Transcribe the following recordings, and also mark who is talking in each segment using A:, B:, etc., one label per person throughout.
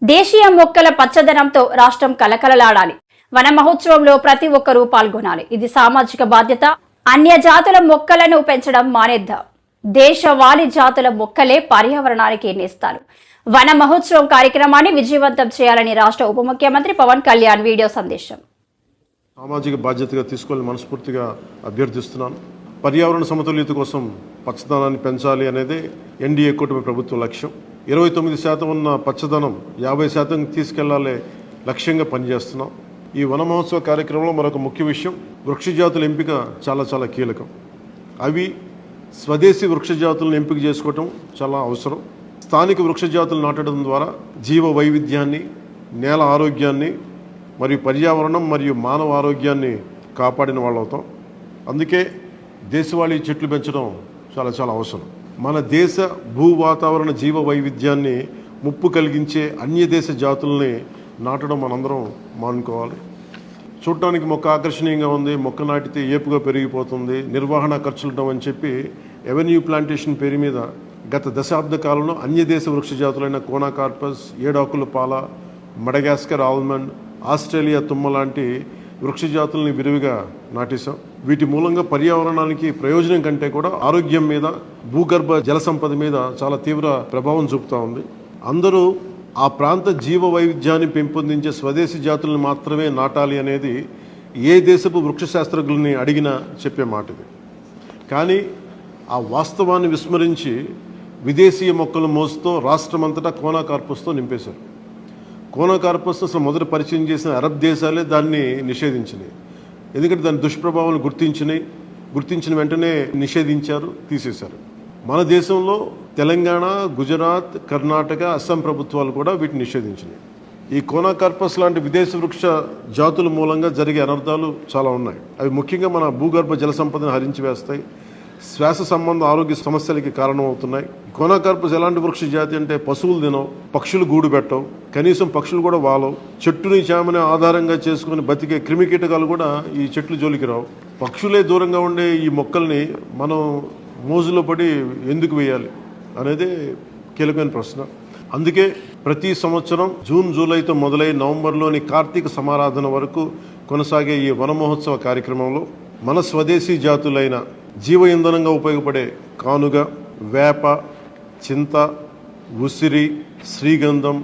A: దేశీయ మొక్కల పచ్చదనంతో రాష్ట్రం కలకలలాడాలి. వన మహోత్సవంలో ప్రతి ఒక్కరూ పాల్గొనాలి. ఇది సామాజిక బాధ్యత. అన్య జాతుల మొక్కలను పెంచడం మానేద్దాం. దేశవాళీ జాతుల మొక్కలే పర్యావరణానికి నేస్తాలు. వన మహోత్సవం కార్యక్రమాన్ని విజయవంతం చేయాలని రాష్ట్ర ఉప ముఖ్యమంత్రి పవన్ కళ్యాణ్ వీడియో సందేశం.
B: సామాజిక బాధ్యతగా తీసుకోవాలని మనస్ఫూర్తిగా అభ్యర్థిస్తున్నాను. పర్యావరణ సమతుల్యత కోసం పచ్చదనాన్ని పెంచాలి అనేది ఎన్డీఏ కూటమి ప్రభుత్వ లక్ష్యం. 29% ఉన్న పచ్చదనం 50% తీసుకెళ్లాలి లక్ష్యంగా పనిచేస్తున్నాం. ఈ వన మహోత్సవ కార్యక్రమంలో మరొక ముఖ్య విషయం, వృక్ష జాతుల ఎంపిక చాలా కీలకం. అవి స్వదేశీ వృక్ష జాతులను ఎంపిక చేసుకోవటం చాలా అవసరం. స్థానిక వృక్ష జాతులు నాటడం ద్వారా జీవ వైవిధ్యాన్ని, నేల ఆరోగ్యాన్ని మరియు పర్యావరణం మరియు మానవ ఆరోగ్యాన్ని కాపాడిన వాళ్ళు అవుతాం. అందుకే దేశవాళీ చెట్లు పెంచడం చాలా అవసరం. మన దేశ భూ వాతావరణ జీవ వైవిధ్యాన్ని ముప్పు కలిగించే అన్య దేశ జాతుల్ని నాటడం మనందరం మానుకోవాలి. చూడటానికి మొక్క ఆకర్షణీయంగా ఉంది, మొక్క నాటితే ఏపుగా పెరిగిపోతుంది, నిర్వహణ ఖర్చులు అని చెప్పి ఎవెన్యూ ప్లాంటేషన్ పేరు మీద గత దశాబ్ద కాలంలో అన్య దేశ వృక్ష జాతులైన కోనాకార్పస్, ఏడాకుల పాల, మడగాస్కర్ ఆల్మండ్, ఆస్ట్రేలియా తుమ్మ లాంటి వృక్ష జాతుల్ని విరివిగా నాటేశాం. వీటి మూలంగా పర్యావరణానికి ప్రయోజనం కంటే కూడా ఆరోగ్యం మీద, భూగర్భ జల సంపద మీద చాలా తీవ్ర ప్రభావం చూపుతూ ఉంది. అందరూ ఆ ప్రాంత జీవ వైవిధ్యాన్ని పెంపొందించే స్వదేశీ జాతులను మాత్రమే నాటాలి అనేది ఏ దేశపు వృక్ష శాస్త్రజ్ఞుల్ని అడిగినా చెప్పే మాట ఇది. కానీ ఆ వాస్తవాన్ని విస్మరించి విదేశీయ మొక్కల మోసుతో రాష్ట్రమంతటా కోనాకార్పస్తో నింపేశారు. కోనాకార్పస్ అసలు మొదట పరిచయం చేసిన అరబ్ దేశాలే దాన్ని నిషేధించినాయి. ఎందుకంటే దాని దుష్ప్రభావాలు గుర్తించిన వెంటనే నిషేధించారు, తీసేశారు. మన దేశంలో తెలంగాణ, గుజరాత్, కర్ణాటక, అస్సాం ప్రభుత్వాలు కూడా వీటిని నిషేధించినాయి. ఈ కోనాకార్పస్ లాంటి విదేశీ వృక్ష జాతుల మూలంగా జరిగే అనర్థాలు చాలా ఉన్నాయి. అవి ముఖ్యంగా మన భూగర్భ జల సంపదను హరించి వేస్తాయి, శ్వాస సంబంధ ఆరోగ్య సమస్యలకి కారణమవుతున్నాయి. కోనాకార్పస్ ఎలాంటి వృక్ష జాతి అంటే పశువులు తినవు, పక్షులు గూడు పెట్టవు, కనీసం పక్షులు కూడా వాలవు. చెట్టుని చేమని ఆధారంగా చేసుకుని బతికే క్రిమికీటకాలు కూడా ఈ చెట్లు జోలికి రావు. పక్షులే దూరంగా ఉండే ఈ మొక్కల్ని మనం మోజులో పడి ఎందుకు వేయాలి అనేది కీలకమైన ప్రశ్న. అందుకే ప్రతి సంవత్సరం జూన్, జూలైతో మొదలై నవంబర్లోని కార్తీక సమారాధన వరకు కొనసాగే ఈ వన మహోత్సవ కార్యక్రమంలో మన స్వదేశీ జాతులైన జీవ ఇంధనంగా ఉపయోగపడే కానుగ, వేప, చింత, ఉసిరి, శ్రీగంధం,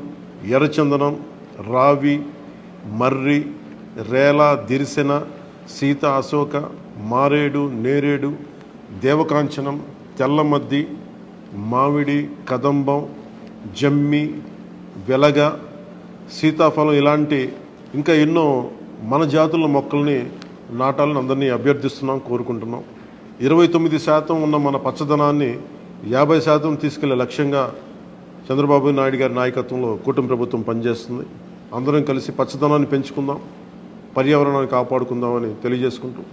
B: ఎర్రచందనం, రావి, మర్రి, రేల, దిరిసెన, సీత, అశోక, మారేడు, నేరేడు, దేవకాంచనం, తెల్లమద్ది, మామిడి, కదంబం, జమ్మి, వెలగ, సీతాఫలం ఇలాంటి ఇంకా ఎన్నో మన జాతుల మొక్కల్ని నాటాలని అందరినీ అభ్యర్థిస్తున్నాం, కోరుకుంటున్నాం. 29% ఉన్న మన పచ్చదనాన్ని 50% తీసుకెళ్లే లక్ష్యంగా చంద్రబాబు నాయుడు గారి నాయకత్వంలో కూటమి ప్రభుత్వం పనిచేస్తుంది. అందరం కలిసి పచ్చదనాన్ని పెంచుకుందాం, పర్యావరణాన్ని కాపాడుకుందామని తెలియజేసుకుంటూ